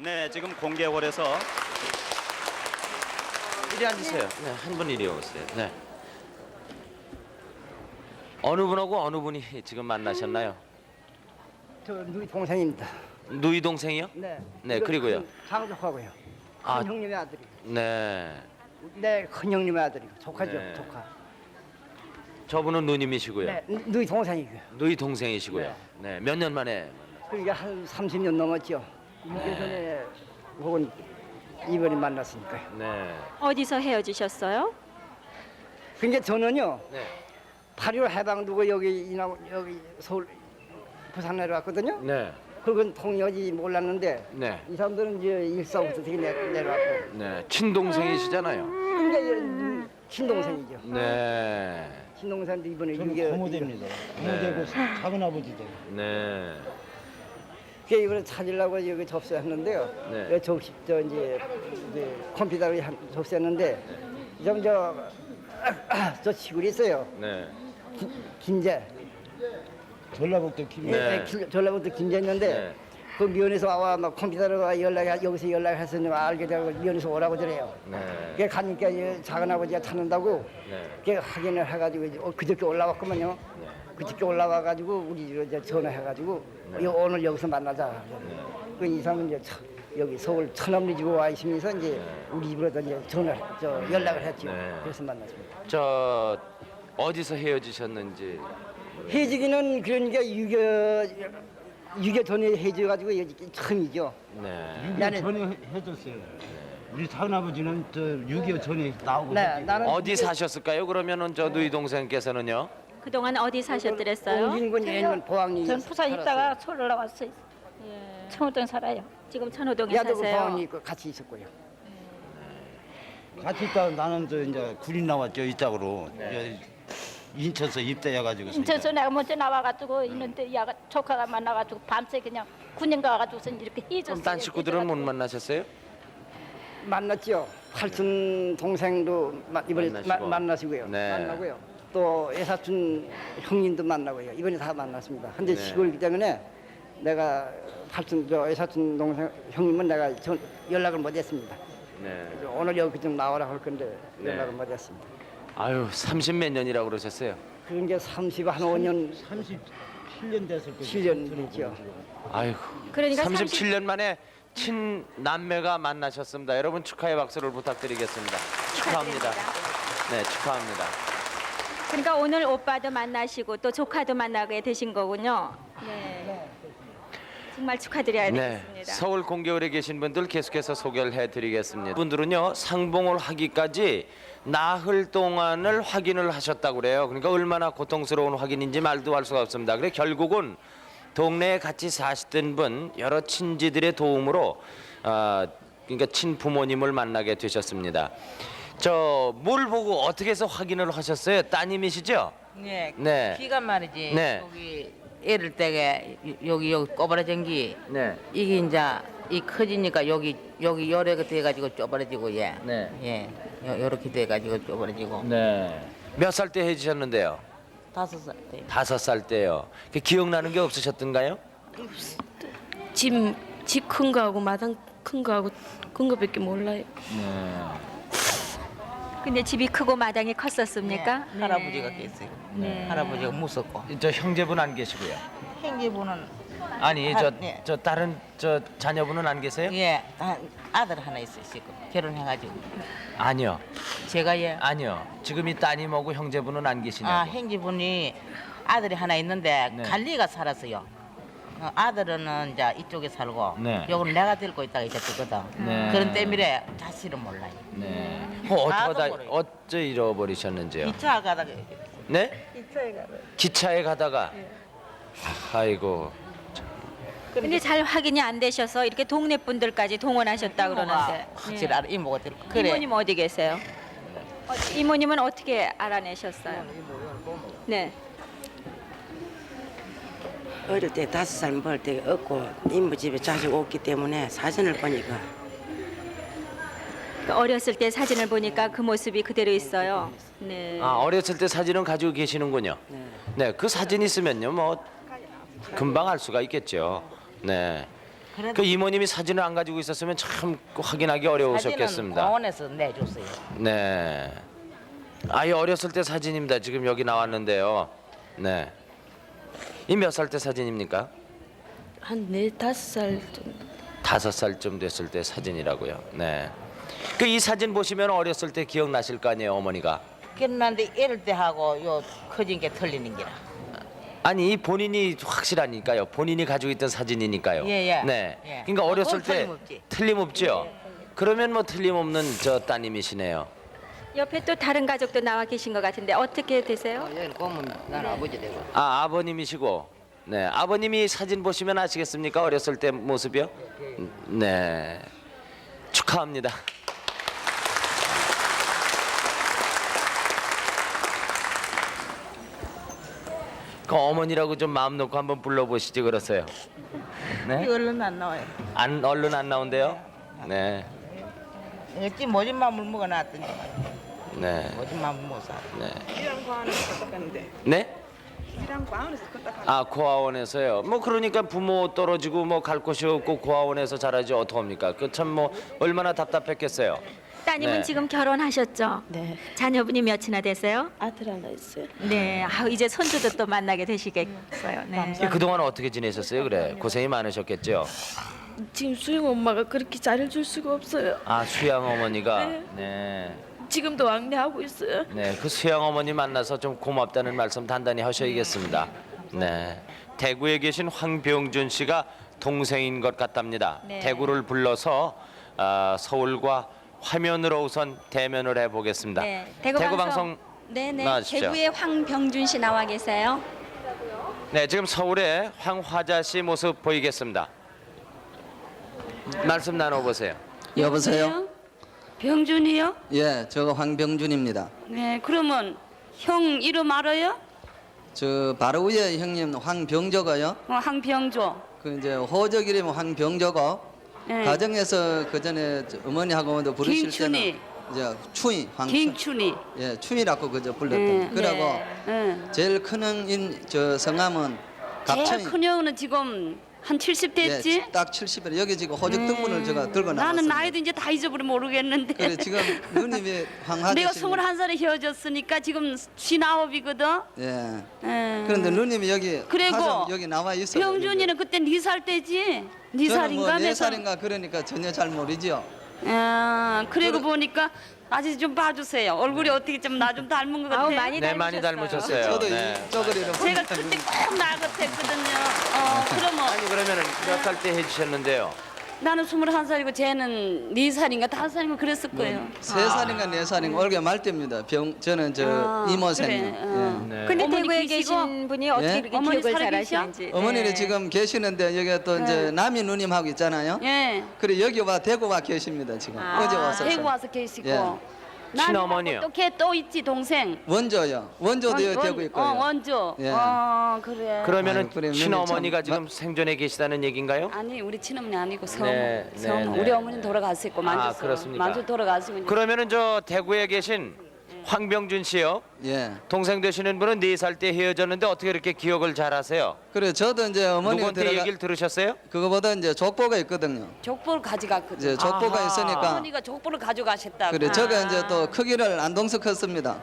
네, 지금 공개홀에서 이리 앉으세요. 네, 한 분 이리 오세요. 네. 어느 분하고 어느 분이 지금 만나셨나요? 저 누이 동생입니다. 누이 동생이요? 네. 네, 이거 그리고요? 큰 장족하고요. 큰 아. 형님의 아들이. 네. 네, 큰 형님의 아들이고 조카죠, 네. 조카. 저분은 누님이시고요. 네, 누이 동생이고요. 누이 동생이시고요. 네. 몇 년 만에? 그러니까 한 30년 넘었죠. 6개월 전에 혹은 이번에 만났으니까요. 네. 어디서 헤어지셨어요? 그러니까 저는요, 네. 8.15 해방두고 여기 서울 부산 내려왔거든요. 네. 그건 통역이 몰랐는데 네. 이 사람들은 이제 일사부터 되게 내려왔고. 네. 친동생이시잖아요. 그러니까 친동생이죠. 네. 친동생도 이번에 저는 고모대입니다. 고모대고 작은 아버지죠. 네. 그 이번에 찾으려고 여기 접수했는데요. 네. 여기 이제 컴퓨터로 접수했는데 저 시골이 있어요. 네. 김제. 전라북도 김. 네. 전라북도 김제 있는데 네. 그 면에서 와막 컴퓨터로 여기서 연락해서 알게 되고 면에서 오라고 저래요. 네. 그게 가니까 이제 작은 아버지가 찾는다고 네. 그게 확인을 해가지고 이제 그저께 올라왔구만요. 네. 그저께 올라와가지고 우리 집으로 이제 전화해가지고 네. 오늘 여기서 만나자. 그 이상은 이제 여기 서울 천암리 집에 와 있으면서 이제 우리 집으로 이제 연락을 했죠. 네. 그래서 만났습니다. 저 어디서 헤어지셨는지. 해지기는 그러니까 6.25 전에 해져가지고 처음이죠. 네. 6.25 전에 해줬어요. 우리 작은 아버지는 저 6.25 전에 나오고. 네, 나는 어디 사셨을까요? 그러면은 저 누이 동생께서는요? 그동안 어디 사셨더랬어요? 옹진군 예년 보왕리. 전 부산 있다가 서울 올라왔어요. 예. 청호동 살아요. 지금 천호동에 야도 사세요. 보왕리 같이 있었고요. 같이 있다가 나는 저 이제 군인 나왔죠 이쪽으로. 네. 인천서 입대해가지고. 인천에서 내가 먼저 나와가지고 있는데 야가 조카가 만나가지고 밤새 그냥 군인 가가지고서 이렇게 해줬어요. 그럼 딴 식구들은 못 만나셨어요? 만났죠. 팔촌 동생도 이번에 만나시고. 만나시고요. 네. 만나고요. 또 애사촌 형님도 만나고요. 이번에 다 만났습니다. 근데 네. 시골이기 때문에 내가 애사촌 동생 형님은 내가 연락을 못했습니다. 네. 오늘 여기 좀 나오라 할 건데 네. 연락을 못했습니다. 아유, 30몇 년이라고 그러셨어요? 그런 게 30한 5년 37년 됐을 거예요. 7년 됐죠. 아이고. 그러니까 37년 만에 친남매가 만나셨습니다. 여러분 축하의 박수를 부탁드리겠습니다. 축하합니다. 네, 축하합니다. 그러니까 오늘 오빠도 만나시고 또 조카도 만나게 되신 거군요. 네. 정말 축하드려야 네, 되겠습니다. 서울 공개홀에 계신 분들 계속해서 소개를 해드리겠습니다. 분들은요 상봉을 하기까지 나흘 동안을 확인을 하셨다고 그래요. 그러니까 얼마나 고통스러운 확인인지 말도 할 수가 없습니다. 그래 결국은 동네에 같이 사시던 분 여러 친지들의 도움으로 그러니까 친부모님을 만나게 되셨습니다. 저 뭘 보고 어떻게 해서 확인을 하셨어요? 따님이시죠? 네, 네. 기가 말이지. 네. 여기 애를 때게 여기 꼬부라진 게 네. 이게 이제 이 커지니까 여기 요래가 돼가지고 쪼그라지고 예. 네. 예. 요렇게 돼가지고 쪼그라지고. 네. 몇 살 때 해주셨는데요? 5살 때. 5살 때요. 그 기억나는 게 없으셨던가요? 집 큰 거하고 마당 큰 거하고 큰 거밖에 몰라요. 근데 집이 크고 마당이 컸었습니까? 네. 할아버지가 계세요. 네. 할아버지가 무섭고. 저 형제분 안 계시고요. 행기부는 아니 네. 저 다른 저 자녀분은 안 계세요? 예, 아들 하나 있으시고 결혼해가지고. 아니요. 제가 예. 아니요. 지금 이 따님하고 형제분은 안 계시냐고. 아, 행기분이 아들이 하나 있는데 네. 관리가 살았어요. 아들은 이제 이쪽에 살고 네. 요건 내가 데리고 있다가 이제 두거든. 네. 그런 때문에 자식은 몰라요. 네. 나도 어쩌다 모르겠어요. 어째 잃어버리셨는지요? 2차 가다가 네? 기차에 가다가. 아이고. 근데 잘 확인이 안 되셔서 이렇게 동네 분들까지 동원하셨다 그러는데. 확실히 네. 알아 이모가 데리고 그래. 이모님 어디 계세요? 이모님은 어떻게 알아내셨어요? 네. 어릴 때 5살 먹을 때 없고 이모 집에 자주 없기 때문에 사진을 보니까 어렸을 때 사진을 보니까 그 모습이 그대로 있어요. 네. 아, 어렸을 때 사진은 가지고 계시는군요. 네. 그 사진 있으면요. 뭐 금방 알 수가 있겠죠. 네. 그 이모님이 사진을 안 가지고 있었으면 참 확인하기 어려우셨겠습니다. 공원에서 내줬어요. 네. 아예 어렸을 때 사진입니다. 지금 여기 나왔는데요. 네. 이 몇 살 때 사진입니까? 한 4, 5살 정도. 5살쯤 됐을 때 사진이라고요. 네. 그 이 사진 보시면 어렸을 때 기억나실 거 아니에요, 어머니가? 깨어났는데 이럴 때 하고 요 커진 게 틀리는 게라. 아니 이 본인이 확실하니까요. 본인이 가지고 있던 사진이니까요. 예, 예. 네. 예. 그러니까 어렸을 그건 때 틀림없지. 틀림없죠. 그러면 뭐 틀림없는 저 따님이시네요. 옆에 또 다른 가족도 나와 계신 것 같은데 어떻게 되세요? 여기 보면 난 아버지 되고. 아 아버님이시고, 네 아버님이 사진 보시면 아시겠습니까? 어렸을 때 모습이요? 네. 축하합니다. 그 어머니라고 좀 마음 놓고 한번 불러보시지 그러세요. 네? 얼른 안 나와요. 얼른 안 나온대요? 네. 어찌 모진 마음을 먹어놨더니 네. 모진 마음을 못 사. 네. 네? 아 고아원에서요. 뭐 그러니까 부모 떨어지고 뭐 갈 곳이 없고 고아원에서 자라지 어떡합니까? 그 참 뭐 얼마나 답답했겠어요. 따님은 네. 지금 결혼하셨죠? 네. 자녀분이 몇이나 되세요? 아들 하나 있어요. 네. 아, 이제 손주도 또 만나게 되시겠어요. 네. 그동안 어떻게 지내셨어요? 그래 고생이 많으셨겠죠. 지금 수영 엄마가 그렇게 잘해줄 수가 없어요. 아 수양 어머니가 네. 네. 지금도 왕래하고 있어요. 네, 그 수양 어머니 만나서 좀 고맙다는 말씀 단단히 하셔야겠습니다. 네, 대구에 계신 황병준 씨가 동생인 것 같답니다. 네. 대구를 불러서 서울과 화면으로 우선 대면을 해보겠습니다. 네, 대구 방송 네네. 나와주십시오. 대구의 황병준 씨 나와 계세요. 네, 지금 서울의 황화자 씨 모습 보이겠습니다. 말씀 나눠보세요. 여보세요? 병준이요? 예, 저 황병준입니다. 네, 그러면 형 이름 알아요? 저 바로 위에 형님 황병조가요. 황병조. 그 이제 호적 이름 황병조고 네. 가정에서 그 전에 어머니하고도 부르실 김춘희. 때는 이제 추이 김춘희. 예, 추이라고 그저 불렀던. 그러고 네. 제일 큰 형인 저 성함은 제일 갑천이. 큰 형은 지금 한 70 됐지? 예, 딱 70에 여기 지금 호적 등본을 제가 들고 나왔습니다. 나는 나이도 이제 다 잊어버려 모르겠는데. 그래 지금 누님이 황화자 내가 씨. 21살에 헤어졌으니까 지금 59이거든. 예. 예. 그런데 누님이 여기 그리고 화장 여기 나와 있어요. 병준이는 그때 4살 때지? 저는 4살인가? 뭐 4살인가 그러니까 전혀 잘 모르죠. 아, 그리고 보니까 아직 좀 봐주세요. 얼굴이 어떻게 좀 나 좀 닮은 것 같아요. 아우 많이 네, 많이 닮으셨어요. 저도 네. 이 쪼그리를 제가 그때 꼭 나 같았거든요. 그러면 아니 그러면은 몇 살 때 해주셨는데요? 나는 21살이고 쟤는 4살인가 5살인가 그랬을 거예요. 3살인가 4살인가 올게 말때입니다. 저는 저 이모생님. 그래, 어. 네. 근데 어머니 대구에 계시고? 계신 분이 어떻게 예? 이렇게 어머니 기억을 살아계셔? 잘하시는지. 어머니는 네. 지금 계시는데 여기 또 이제 남이 누님하고 있잖아요. 예. 그래 여기 와 대구 와 계십니다 지금. 어제 왔었어요. 대구 와서 계시고. 예. 친어머니요? 또걔또 있지 동생. 원조요. 원조도 여기 대구 있고요. 원조. 예. 그래. 그러면은 아유, 그래, 친어머니가 참- 지금 생존해 계시다는 얘기인가요? 아니 우리 친어머니 아니고 성모. 네, 네, 성모. 네. 우리 어머니는 돌아가셨고 만주서. 그렇습니까? 만주 돌아가시고. 이제 그러면은 저 대구에 계신 황병준 씨요. 예. 동생 되시는 분은 4살 때 헤어졌는데 어떻게 이렇게 기억을 잘하세요? 그래 저도 이제 어머니가 누구한테 들어가 얘기를 들으셨어요? 그거보다 이제 족보가 있거든요. 족보를 가져갔거든. 이제 족보가 아하. 있으니까 어머니가 족보를 가져가셨다고. 그래 저가 이제 또 크기를 안동석했습니다.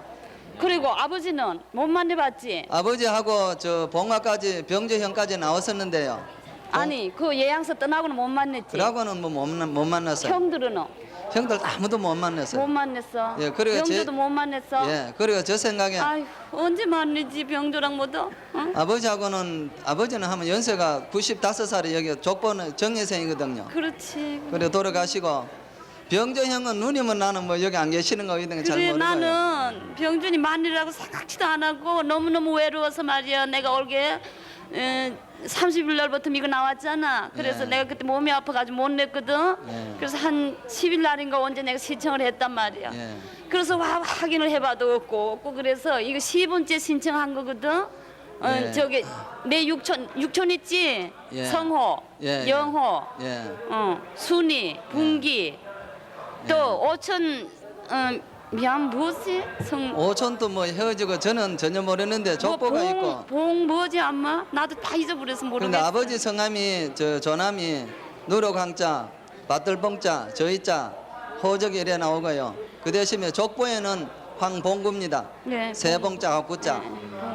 그리고 아버지는 못 만나봤지. 아버지하고 저 봉화까지 병조형까지 나왔었는데요. 아니 그 예양서 떠나고는 못 만났지. 그러고는 뭐 못 만났어요. 형들은 형들 아무도 못 만났어요. 못 만났어. 예, 그리고 제- 병조도 못 만났어. 예, 그리고 저 생각에 아휴 언제 만나지 병조랑 뭐도? 응? 아버지는 하면 연세가 95살이 여기 족보는 정예생이거든요. 그렇지. 그래 돌아가시고 병조형은 누님은 나는 뭐 여기 안 계시는 거 있는 잘 그래 모르고요. 나는 병준이 만이라고 생각지도 안 하고 너무너무 외로워서 말이야. 내가 올게 30일 날부터 이거 나왔잖아. 그래서 예. 내가 그때 몸이 아파가지고 못 냈거든. 예. 그래서 한 10일 날인가 언제 내가 신청을 했단 말이야. 예. 그래서 와 확인을 해봐도 없고 그래서 이거 10번째 신청한 거거든. 예. 저기 내 육촌 있지. 예. 성호, 예, 예. 영호, 예. 순이, 분기, 또 오천 미안 뭐지? 오촌도 뭐 헤어지고 저는 전혀 모르는데 족보가 있고. 봉 뭐지 엄마? 나도 다 잊어버려서 그런데 모르겠어. 아버지 성함이 저 조남이 누룩항자, 밭들봉자, 저희자, 호적이 이래 나오고요. 그 대신에 족보에는 황봉구입니다. 네. 세봉자하고 구자.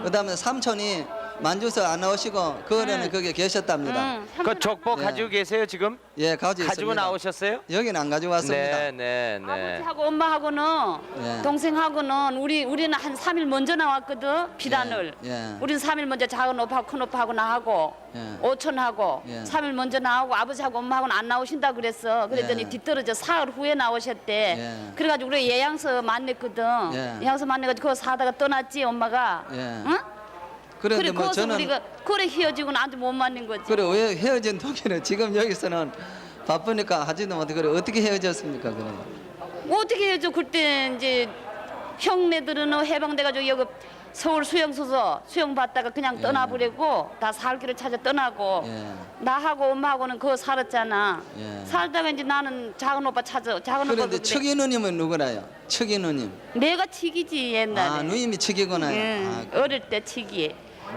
그다음에 삼촌이 만주서 안 나오시고 그거는 거기에 계셨답니다. 그 족보 예. 가지고 계세요 지금? 예, 가지고 가지고 있습니다. 나오셨어요? 여기는 안 가져왔습니다. 네, 네, 네. 아버지하고 엄마하고는 예. 동생하고는 우리는 한 3일 먼저 나왔거든 비단을. 예, 예. 우리는 3일 먼저 작은 오빠하고 큰 오빠하고 나하고 예. 오촌하고 예. 3일 먼저 나오고 아버지하고 엄마하고는 안 나오신다 그랬어. 그랬더니 예. 뒤떨어져 사흘 후에 나오셨대. 예. 그래가지고 우리 예양서 만났거든. 예. 예양서 만나가지고 그거 사다가 떠났지 엄마가. 예. 응? 그런데 그래 뭐 거기서 저는 우리가 그래 헤어지고는 아주 못 만난 거지. 그래 왜 헤어진 동기는 지금 여기서는 바쁘니까 하지도 못해 그래 어떻게 헤어졌습니까 그럼? 어떻게 해줘 그때 이제 형네들은 해방돼가지고 여기 서울 수영소서 수영 받다가 그냥 떠나버리고 다 살기를 찾아 떠나고 예. 나하고 엄마하고는 그거 살았잖아. 예. 살다가 이제 나는 작은 오빠 찾아 작은 오빠 그런데 척이 누님은 누구라요? 척이 누님. 내가 치기지 옛날에. 아 누님이 척이구나. 응, 아, 어릴 때 치기.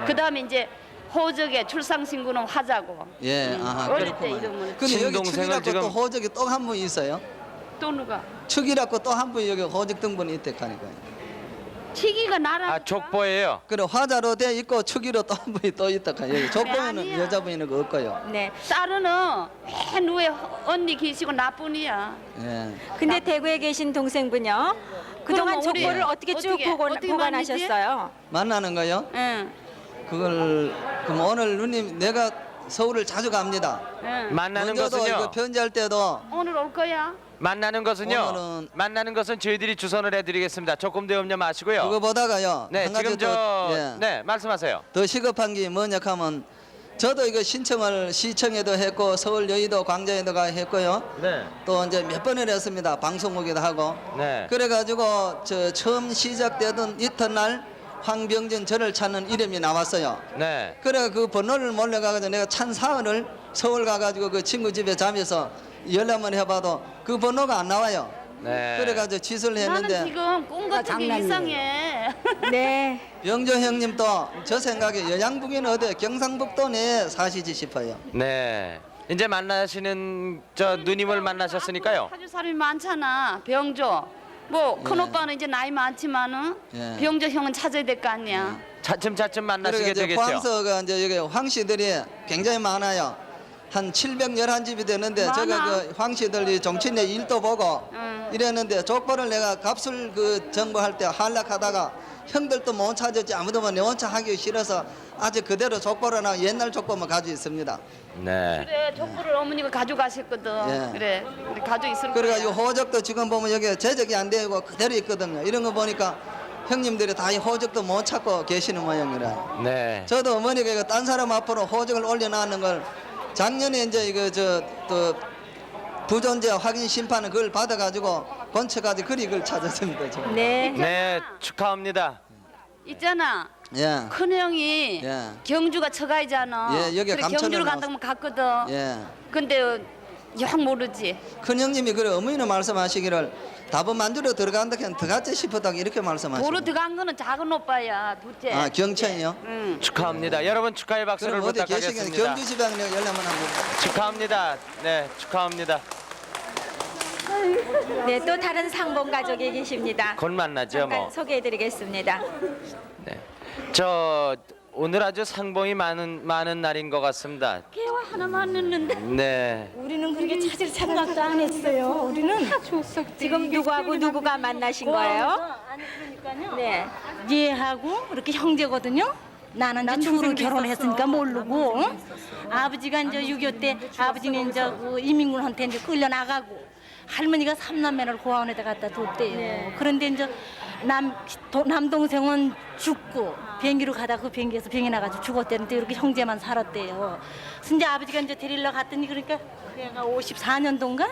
그다음에 이제 호적에 출상신고는 화자고. 예. 응, 아하, 어릴 때 그렇구만. 이름을 근데 여기 친동생을 척이라고 지금- 또 호적이 또 한 분 있어요? 또 누가? 척이라고 또 한 분 여기 호적 등본이 있대 하니까요. 치기가 나랑. 아 족보예요. 그래 화자로 돼 있고 척이로 또 한 분이 또 있다 카 여기 족보에는 아니야. 여자분이는 거 없고요. 네. 딸은 맨 위에 언니 계시고 나뿐이야. 예. 근데 대구에 계신 동생분요. 그동안 그럼 우리 족보를 어떻게 쭉 어떻게 보관하셨어요? 만나는 거요? 응. 그걸 그럼 오늘 누님 내가 서울을 자주 갑니다. 응. 만나는 먼저도 것은요. 이거 편지할 때도 오늘 올 거야? 만나는 것은요. 오늘은- 만나는 것은 저희들이 주선을 해드리겠습니다. 조금 더 염려 마시고요. 그거 보다가요. 네, 한 가지 지금 더, 말씀하세요. 더 시급한 게 뭐냐 하면 저도 이거 신청을 시청에도 했고 서울 여의도 광장에도 가 했고요. 네. 또 이제 몇 번을 했습니다. 방송국에도 하고. 네. 그래가지고 저 처음 시작되던 이튿날 황병진 저를 찾는 이름이 나왔어요. 네. 그래 그 번호를 몰려가가지고 내가 찬 사흘을 서울 가가지고 그 친구 집에 자면서 연락만 해봐도 그 번호가 안 나와요. 네. 그래가지고 취소를 나는 했는데 지금 꿈 같은 게 장난이에요. 이상해. 네. 병조 형님도 저 생각에 영양북이는 어디 경상북도 내에 사시지 싶어요. 네. 이제 만나시는 저 누님을 만나셨으니까요. 사줄 사람이 많잖아. 병조. 뭐 큰 예. 오빠는 이제 나이 많지만은 예. 병조 형은 찾아야 될 거 아니야. 차츰차츰 만나시게 그리고 이제 되겠죠. 포항서가 이제 여기 황씨들이 굉장히 많아요. 한 711집이 되는데 많아. 제가 그 황씨들이 정치인의 일도 보고 이랬는데 족보를 내가 값을 그 정보할 때 한락하다가 형들도 못 찾았지 아무도 내 혼자 하기 싫어서 아직 그대로 족보로나 옛날 족보만 가지고 있습니다. 네. 그래 족보를 어머니가 가져가셨거든. 예. 그래 우리 가지고 있을 그래가지고 거야. 호적도 지금 보면 여기 제적이 안 되고 그대로 있거든요. 이런 거 보니까 형님들이 다 이 호적도 못 찾고 계시는 모양이라. 네. 저도 어머니가 이거 딴 사람 앞으로 호적을 올려놨는 걸 작년에 이제 이거 또 부존재 확인 심판은 그걸 받아가지고 건쳐가지고 그리 그걸 찾았습니다. 지금. 네. 네, 축하합니다. 있잖아. 예. 큰 형이 예. 경주가 처가이잖아. 예, 여기 그래 감천에 경주를 나왔- 간다고 갔거든. 예. 근데 영 모르지. 큰 형님이 그래 어머니는 말씀하시기를 답은 만주로 들어간다 그냥 들어갔지 싶었다고 이렇게 말씀하시고. 도로 들어간 거는 작은 오빠야. 둘째. 아 경천이요? 응. 축하합니다. 여러분 축하의 박수를 그럼 어디 계시겠는 부탁하겠습니다. 경주지방 내가 연락만 하고. 축하합니다. 네, 축하합니다. 네, 또 다른 상봉 가족이 계십니다. 곧 만나죠, 잠깐 뭐. 소개해드리겠습니다. 네. 저 오늘 아주 상봉이 많은 날인 것 같습니다. 개와 하나만 넣는데. 네. 우리는 그렇게 찾을 생각도 안 했어요. 우리는 지금 누구하고 누구가 만나신 거예요? 아니 그러니까요. 네. 얘하고 이렇게 형제거든요. 나는 이제 주로 결혼했으니까 모르고 아버지가 이제 6.25 때 아버지는 이제 그 이민군한테 이제 끌려 나가고 할머니가 삼남매를 고아원에다 갖다 뒀대요. 그런데 이제 남동생은 죽고 비행기로 가다 그 비행기에서 병이 나가지고 죽었대는데 이렇게 형제만 살았대요. 그래서 이제 아버지가 이제 데리러 갔더니 그러니까 그가 54년도인가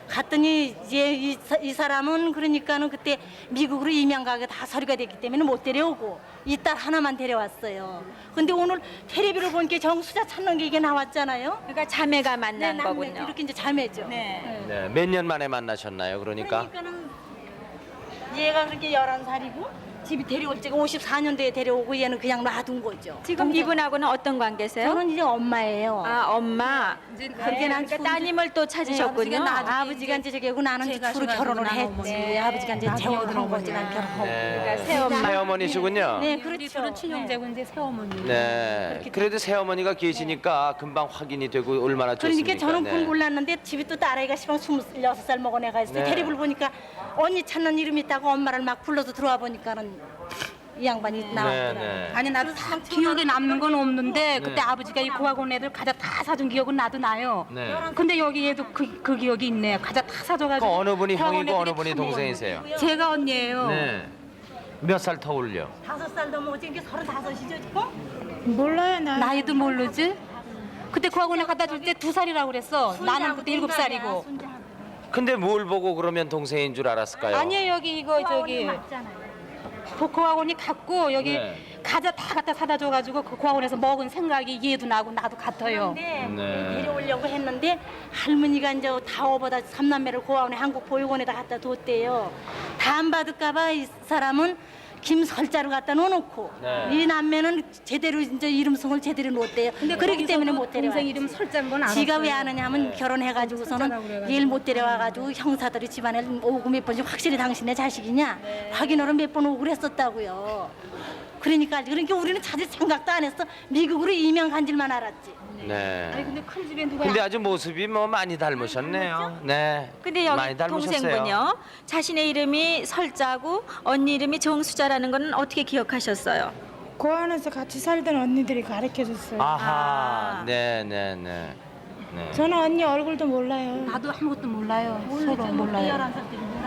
갔더니 이제 이 사람은 그러니까는 그때 미국으로 이민 가게 다 서류가 됐기 때문에 못 데려오고 이 딸 하나만 데려왔어요. 근데 오늘 텔레비를 보니까 정수자 찾는 게 이게 나왔잖아요. 그러니까 자매가 만난 남매, 거군요. 이렇게 이제 자매죠. 네. 네. 몇 년 만에 만나셨나요? 그러니까. 그러니까는 얘가 그렇게 11살이고 집이 데려올 때가 54년도에 데려오고 얘는 그냥 놔둔 거죠. 지금 이분하고는 어떤 관계세요? 저는 이제 엄마예요. 아, 엄마. 그렇게 난 그러니까 따님을 또 찾으셨군요. 아버지가 이제 저기고 나는 주로 결혼을 했지. 아버지가 이제 재혼한 거지 난 결혼하고. 네. 새엄마. 새어머니시군요. 네, 그렇죠. 친형제고 이제 새어머니. 네. 그래도 새어머니가 계시니까 금방 확인이 되고 얼마나 좋습니까? 그러니까 저는 네. 그건 몰랐는데 집에 또 딸아이가 시방 26살 먹은 애가 있어요. 네. 테레비를 보니까 언니 찾는 이름이 있다고 엄마를 막 불러서 들어와 보니까는 이 양반이 나왔더라고요. 네. 아니 나도 기억에 남는 건 없는데 그때 아버지가 이 고학원 애들 과자 다 사준 기억은 나도 나요. 네. 근데 여기 얘도 그 기억이 있네요. 과자 다 그 사줘가지고. 어느 분이 고학원 형이고 어느 애들이 분이 다 동생이세요? 먹어요. 제가 언니예요. 네. 몇 살 터울려? 5살 넘어오지 이게 35이죠 지금? 몰라요 나. 나이도 모르지? 그때 고학원에 갖다 줄 때 2살이라고 그랬어. 나는 그때 7살이고. 근데 뭘 보고 그러면 동생인 줄 알았을까요? 아니에요 여기 이거 저기 고학원이 갖고 여기 네. 과자 다 갖다 사다 줘가지고 그 고학원에서 먹은 생각이 얘도 나고 나도 같아요. 네. 네. 데려오려고 했는데 할머니가 이제 다오보다 3남매를 고아원에 한국 보육원에다 갖다 뒀대요. 다 안 받을까봐 이 사람은 김설자를 갖다 놓고 네. 이 남매는 제대로 이제 이름성을 제대로 놓았대요. 그렇기 때문에 못 데려와. 동생 이름 설자인 건 알았어요. 지가 왜 아느냐면 결혼해가지고서는 얘를 못 데려와가지고 형사들이 집안에 오고 몇 번씩 확실히 당신의 자식이냐 확인으로 몇 번 오고 그랬었다고요. 그러니까 우리는 찾을 생각도 안 했어. 미국으로 이명 간 줄만 알았지. 네. 근데 큰 집에 누가 근데 아주 모습이 뭐 많이 닮으셨네요. 네. 근데 많이 여기 닮으셨어요. 동생분요. 자신의 이름이 설자고 언니 이름이 정수자라는 건 어떻게 기억하셨어요? 고안에서 같이 살던 언니들이 가르쳐줬어요. 아하. 네, 네, 네. 네. 저는 언니 얼굴도 몰라요. 나도 아무것도 몰라요. 서로 몰라요.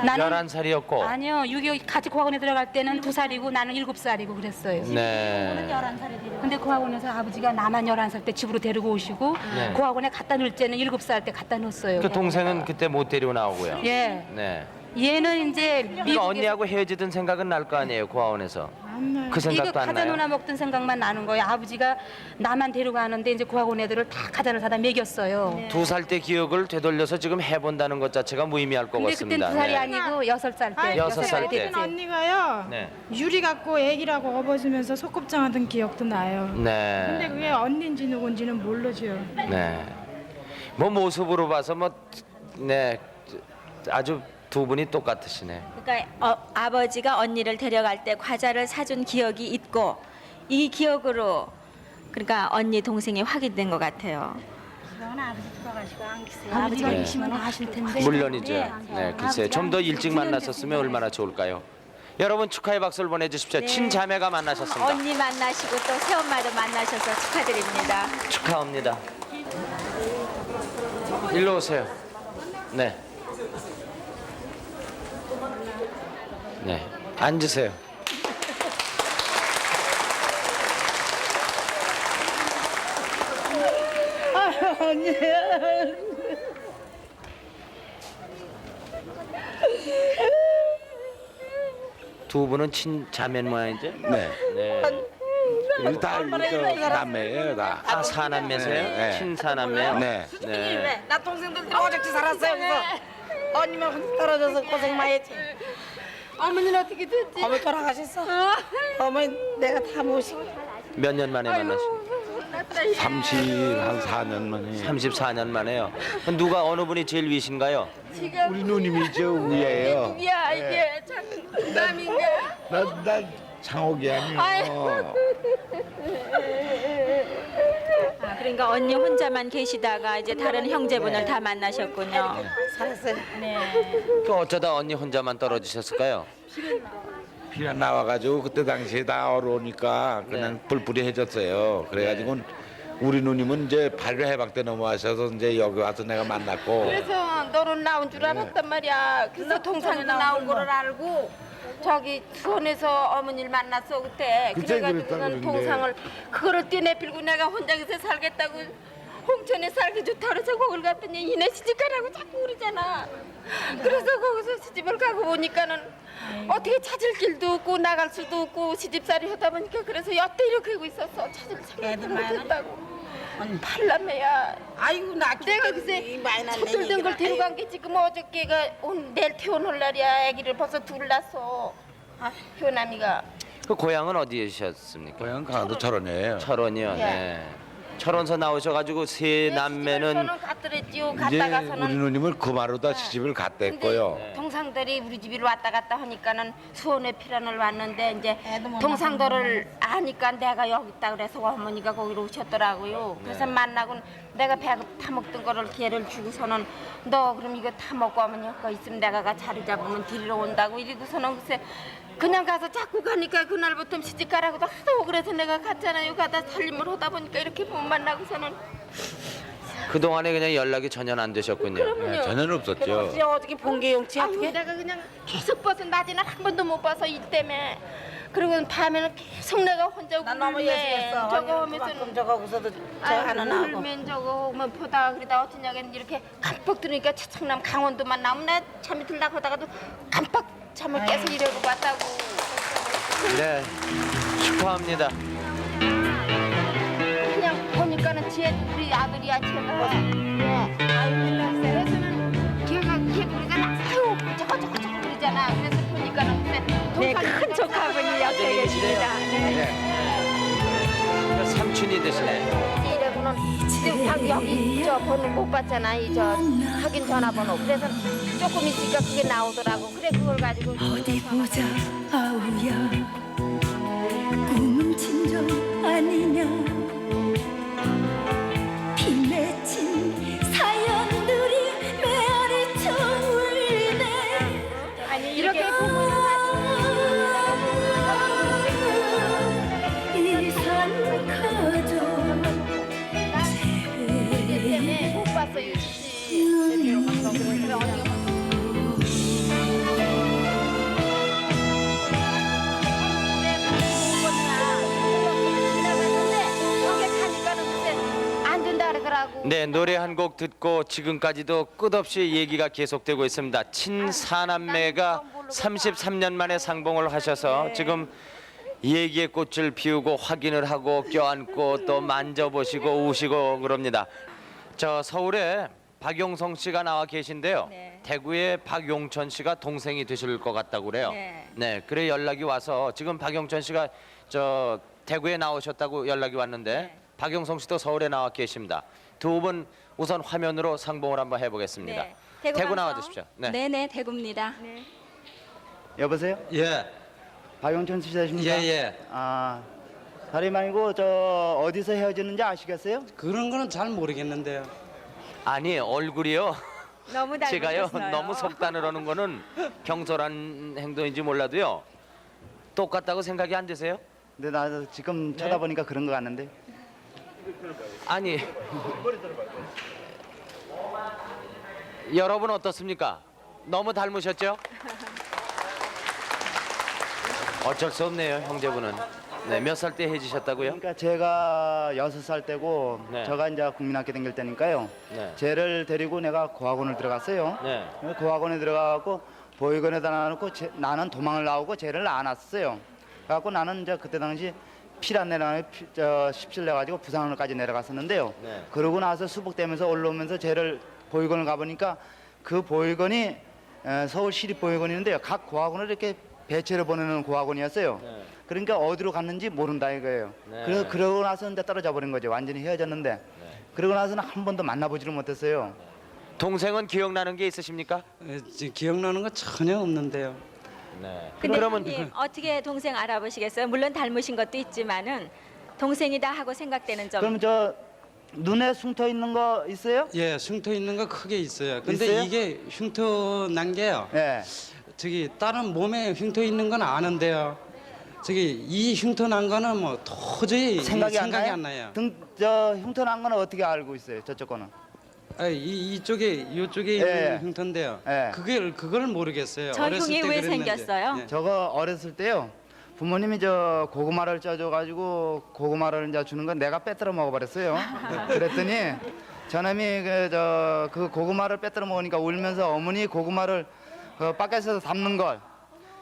나는 11살이었고. 아니요. 6.25 같이 고학원에 들어갈 때는 2살이고 나는 7살이고 그랬어요. 네. 근데 고학원에서 아버지가 나만 11살 때 집으로 데리고 오시고 네. 고학원에 갖다 놓을 때는 7살 때 갖다 놓았어요. 그 동생은 그때 못 데리고 나오고요. 예. 네. 얘는 이제 그러니까 미국에 언니하고 헤어지던 생각은 날 거 아니에요, 고아원에서. 안 나요. 그 이거 생각도 안 과자 나요. 누나 먹던 생각만 나는 거예요. 아버지가 나만 데려가는데 이제 고학원 애들을 다 과자를 사다 먹였어요. 2살 때 기억을 되돌려서 지금 해본다는 것 자체가 무의미할 것 근데 그땐 같습니다. 2살이 네. 아니고 6살 때. 여섯 살 때. 그때는 언니가요. 네. 유리 갖고 애기라고 업어주면서 소꿉장하던 기억도 나요. 근데 네. 그게 언니인지 누군지는 모르죠. 네. 뭐 모습으로 봐서 뭐 네. 아주 두 분이 똑같으시네. 그러니까 아버지가 언니를 데려갈 때 과자를 사준 기억이 있고 이 기억으로 그러니까 언니 동생이 확인된 것 같아요. 그건 아버지 돌아가시고 안 계세요. 아버지가 아버지가 계시면 아실 텐데. 물론이죠. 네, 글쎄 좀 더 일찍 만났었으면 얼마나 좋을까요? 여러분 축하의 박수를 보내주십시오. 친자매가 만나셨습니다. 언니 만나시고 또 새엄마도 만나셔서 축하드립니다. 축하합니다. 일로 오세요. 네. 네. 앉으세요. 언니. 두 분은 친자매 모양이죠? 네. 네. 다 남매예요, 다. 아, 사남매세요? 네, 네. 친사남매요? 네. 네. 나 동생들 오죽지 살았어요. 그래서 언니만 떨어져서 고생 많이 했지. 어머니는 어떻게 됐지? 어머니 돌아가셨어. 어머니 내가 다 모시고. 몇 년 만에 만나신? 34년 만에. 34년 만에요. 누가 어느 분이 제일 위신가요? 우리 누님이죠, 위에요. 야 이게 장남인가? 나 장옥이 아니요. 아, 그러니까 언니 혼자만 계시다가 이제 다른 형제분을 다 만나셨군요. 살았어요. 그 어쩌다 언니 혼자만 떨어지셨을까요? 비가 나와가지고 그때 당시에 다 어려우니까 그냥 뿔뿔이해졌어요. 그래가지고 우리 누님은 이제 발효 해방 때 넘어와셔서 이제 여기 와서 내가 만났고. 그래서 너는 나온 줄 알았단 말이야. 그래서 동상도 나온 거를 알고 저기 수원에서 어머니를 만났어 그때. 그때 그래가지고는 그랬다고 동상을 그거를 떼내필고 내가 혼자서 살겠다고 홍천에 살기 좋다 그래서 거길 갔더니 이내 시집가라고 자꾸 그러잖아. 그래서 거기서 시집을 가고 보니까는 어떻게 찾을 길도 없고 나갈 수도 없고 시집살이 하다 보니까 그래서 여태 이렇게 하고 있었어. 찾을 생각도 못했다고. 팔남매야. 아이고 나 내가 글쎄 첫들던 걸 데려간 게 지금 어저께가 내일 태어날 날이야. 아기를 벌써 둘 낳았어. 아, 효남이가 그 고향은 어디셨습니까? 고향 강원도 철원이에요. 철원이요. 네. 철원서 나오셔가지고 세 남매는 저는 갔더랬지요. 이제 갔다가서는 우리 누님을 그 마루다 시집을 갔댔고요. 동상들이 우리 집으로 왔다 갔다 하니까는 수원에 피란을 왔는데 이제 동상들을 아니까 내가 여기 있다 그래서 어머니가 거기로 오셨더라고요. 그래서 만나고 내가 배가 타먹던 거를 걔를 주고서는 너 그럼 이거 타먹고 어머니 거 있으면 내가 가 자리 잡으면 데리러 온다고 이러고서는 글쎄 그냥 가서 자꾸 가니까 그날부터 시집가라고도 하도 그래서 내가 갔잖아요. 가다 살림을 하다 보니까 이렇게 못 만나고서는 그 동안에 그냥 연락이 전혀 안 되셨군요. 그러면요. 전혀 없었죠. 어떻게 본게 영치 어떻게? 내가 그냥 계속 봐서 낮에는 한 번도 못 봐서 일 때문에. 그리고 밤에는 계속 내가 혼자 울면 저거 하면서 저거 하고서도 저 하나 나오고. 울면 저거 뭐 보다 그러다 어떤 약에는 이렇게 깜빡 들으니까 차창남 강원도만 나오면 나 잠이 들라고 하다가도 깜빡 잠을 깨서 이러고 봤다고. 네, 축하합니다. 그냥 보니까는 지혜 우리 아들이야 제가. 예. 아유 그래서는 걔 그러잖아. 아유 저거 그러잖아. 그래서 보니까는 네, 큰 조카분이 옆에 계십니다. 네. 삼촌이 되시네. 이래고는 지금 여기 저 번호 못 봤잖아. 이 저 확인 전화번호. 그래서 조금 있으니까 그게 나오더라고. 그래 그걸 가지고 어디 보자 아우야 꿈은 진정 아니냐 비 맺힌 사연들이 메아리쳐 울네 아니 이렇게 보면 이산 가족 때문에 못 봤어 이 안 된다 그러더라고. 네, 노래 한 곡 듣고 지금까지도 끝없이 얘기가 계속되고 있습니다. 친사남매가 33년 만에 상봉을 하셔서 지금 얘기의 꽃을 피우고 확인을 하고 껴안고 또 만져보시고 우시고 그럽니다. 저 서울에 박용성 씨가 나와 계신데요. 네. 대구에 박용천 씨가 동생이 되실 것 같다고 그래요. 네. 그래 연락이 와서 지금 박용천 씨가 저 대구에 나오셨다고 연락이 왔는데 박용성 씨도 서울에 나와 계십니다. 두 분 우선 화면으로 상봉을 한번 해보겠습니다. 네. 대구 방송. 나와주십시오. 네. 네네, 대구입니다. 여보세요? 예. 박용천 씨십니까? 예. 아, 다름 아니고 저 어디서 헤어졌는지 아시겠어요? 그런 거는 잘 모르겠는데요. 아니 얼굴이요. 너무 제가요 닮으셨어요. 너무 속단을 하는 거는 경솔한 행동인지 몰라도요 똑같다고 생각이 안 되세요? 근데 나 지금 쳐다보니까 그런 거 같는데. 아니 여러분 어떻습니까? 너무 닮으셨죠? 어쩔 수 없네요 형제분은. 네, 몇 살 때 해지셨다고요? 그러니까 제가 6살 때고 네. 제가 이제 국민학교 다닐 때니까요. 네. 쟤를 데리고 내가 고학원을 들어갔어요. 네. 고학원에 들어가고 보육원에다 놔놓고 나는 도망을 나오고 쟤를 안 왔어요. 그래갖고 나는 이제 그때 당시 피란 내려가는 17 내가지고 부산으로까지 내려갔었는데요. 네. 그러고 나서 수복되면서 올라오면서 쟤를 보육원을 가보니까 그 보육원이 서울시립보육원이었는데요. 각 고학원을 이렇게 배치를 보내는 고학원이었어요. 네. 그러니까 어디로 갔는지 모른다 이거예요. 네. 그래서 그러고 나서 이제 떨어져 버린 거죠. 완전히 헤어졌는데. 그러고 나서는 한 번도 만나보지를 못했어요. 동생은 기억나는 게 있으십니까? 기억나는 거 전혀 없는데요. 네. 근데 그러면 형님, 어떻게 동생 알아보시겠어요? 물론 닮으신 것도 있지만은 동생이다 하고 생각되는 점. 그럼 저 눈에 숭터 있는 거 있어요? 예, 흉터 있는 거 크게 있어요. 근데 있어요? 이게 흉터 난 게요. 예. 저기 다른 몸에 흉터 있는 건 아는데요. 저기 이 흉터 난 거는 뭐 도저히 생각이 안 나요? 안 나요. 저 흉터 난 거는 어떻게 알고 있어요? 저쪽 거는. 아, 이쪽에 예. 있는 흉터인데요. 예. 그걸 모르겠어요. 저 어렸을 흉이 때 왜 그랬는지. 생겼어요? 예. 저거 어렸을 때요. 부모님이 저 고구마를 쪄줘가지고 고구마를 이제 주는 건 내가 빼들어 먹어버렸어요. 그랬더니 저놈이 그 고구마를 빼들어 먹으니까 울면서 어머니 고구마를 그 밖에서 담는 걸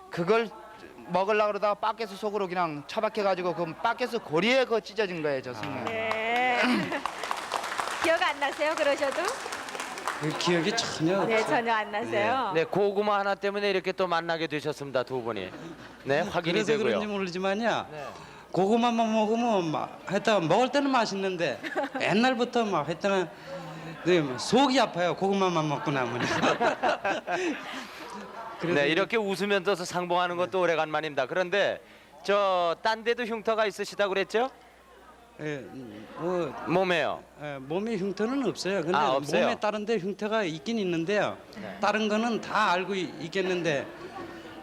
그걸 먹으려고 그러다가 밖에서 속으로 그냥 처박혀가지고 그 밖에서 고리에 그 찢어진 거예요, 저 승이. 네. 기억 안 나세요? 그러셔도? 그 기억이 전혀 네, 없어요. 전혀 안 나세요. 네, 고구마 하나 때문에 이렇게 또 만나게 되셨습니다, 두 분이. 네, 확인이 그래서 되고요. 그런지 모르지만요. 고구마만 먹으면 막 하여튼 먹을 때는 맛있는데 옛날부터 막 하여튼 네, 속이 아파요. 고구마만 먹고 나면. 네, 이렇게 웃으면서 상봉하는 것도 오래간만입니다. 그런데 저 딴 데도 흉터가 있으시다고 그랬죠? 예, 뭐 몸에요. 몸에 흉터는 없어요. 근데 아, 없어요? 몸에 다른 데 흉터가 있긴 있는데요. 다른 거는 다 알고 있겠는데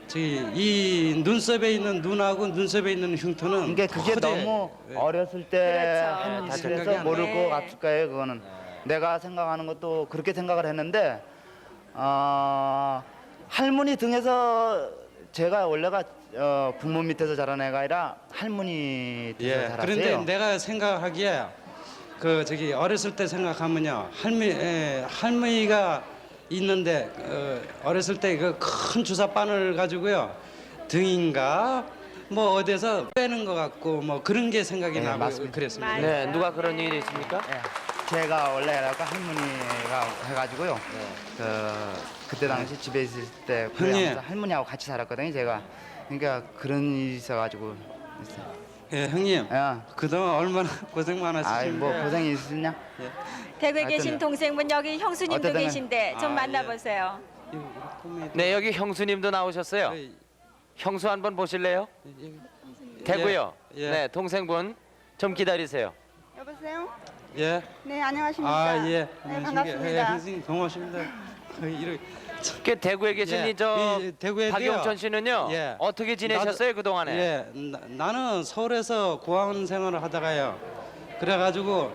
저기 이 눈썹에 있는 눈하고 눈썹에 있는 흉터는 이게 그게 도저히, 너무 예. 어렸을 때 그렇죠. 한 다 짓을 생각이 해서 안 모를 나요. 것 같을 거예요. 그거는 내가 생각하는 것도 그렇게 생각을 했는데 할머니 등에서 제가 원래가 부모 밑에서 자란 애가 아니라 할머니 등에서 예. 자랐어요. 그런데 내가 생각하기에 그 저기 어렸을 때 생각하면요 할머니가 있는데 어렸을 때 그 큰 주사바늘 가지고요 등인가 뭐 어디서 빼는 것 같고 뭐 그런 게 생각이 네, 나고 맞습니다. 그랬습니다. 네, 누가 그런 일이 있습니까? 제가 원래 할머니가 해가지고요. 그때 당시 집에 있을 때 고향에서 할머니하고 같이 살았거든요. 제가 그러니까 그런 일이 있어가지고. 예, 형님. 예. 그동안 얼마나 고생 많았으십니까? 아이 뭐 고생이 있으냐? 대구에 계신 하여튼 동생분 여기 형수님도 어쨌든 계신데 좀 아, 만나보세요. 네, 여기 형수님도 나오셨어요. 형수 한번 보실래요? 대구요. 예. 네, 동생분 좀 기다리세요. 여보세요? 예. 네, 안녕하십니까? 아, 예. 네, 반갑습니다. 선생님 고맙습니다. 이렇게 그 대구에 계신 예, 저 대구에도요. 박용천 씨는요. 예. 어떻게 지내셨어요, 그동안에? 예. 나는 서울에서 고아원 생활을 하다가요. 그래가지고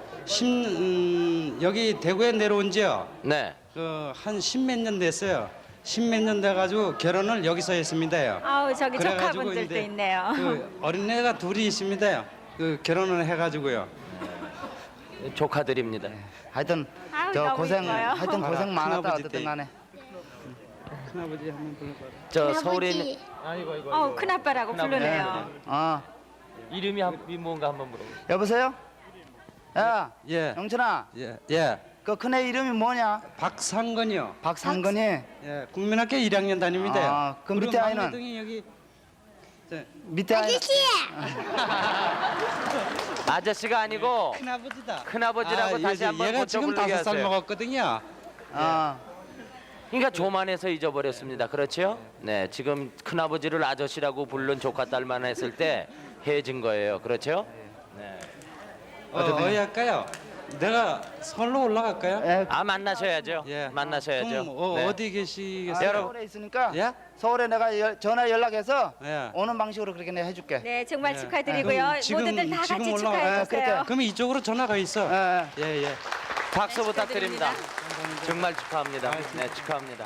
여기 대구에 내려온 지요. 네. 한 10몇 년 됐어요. 10몇 년 돼가지고 결혼을 여기서 했습니다요. 아우 저기 그래가지고 조카분들도 이제 있네요. 그 어린애가 둘이 있습니다요. 그 결혼을 해가지고요. 조카들입니다. 하여튼 아우, 저 너무 고생 이뻐요. 하여튼 고생 많았다 큰아버지 어쨌든 간에. 큰아버지 한번 불러봐라. 저 서울에 있는 큰아빠라고 부르네요. 이름이 뭔가 한번 물어보세요. 여보세요? 야, 예. 영천아. 예. 예. 그 큰애 이름이 뭐냐? 박상건이요. 박상건이. 예. 국민학교 1학년 다닙니다. 아, 그 밑에 아이는? 막내동이 여기 밑에 아이. 아저씨가 아니고 큰아버지다. 큰아버지라고 다시 한번 얘가 고쳐 지금 부르게 5살 하세요. 먹었거든요. 그러니까 조만해서 잊어버렸습니다. 그렇죠? 네, 지금 큰아버지를 아저씨라고 부른 조카 딸만 했을 때 해진 거예요. 그렇죠? 네. 어디 할까요? 내가 서울로 올라갈까요? 아 만나셔야죠. 예. 만나셔야죠. 그럼 네. 어디 계시겠어요? 여러분. 서울에 있으니까 예? 서울에 내가 전화 연락해서 예. 오는 방식으로 그렇게 내가 해줄게. 네, 정말 예. 축하드리고요. 그럼 지금- 모두들 다 같이 지금 올라가- 축하해 주세요. 그럼 이쪽으로 전화가 있어. 예. 예, 예. 박수 네, 부탁드립니다. 정말 축하합니다. 네, 축하합니다.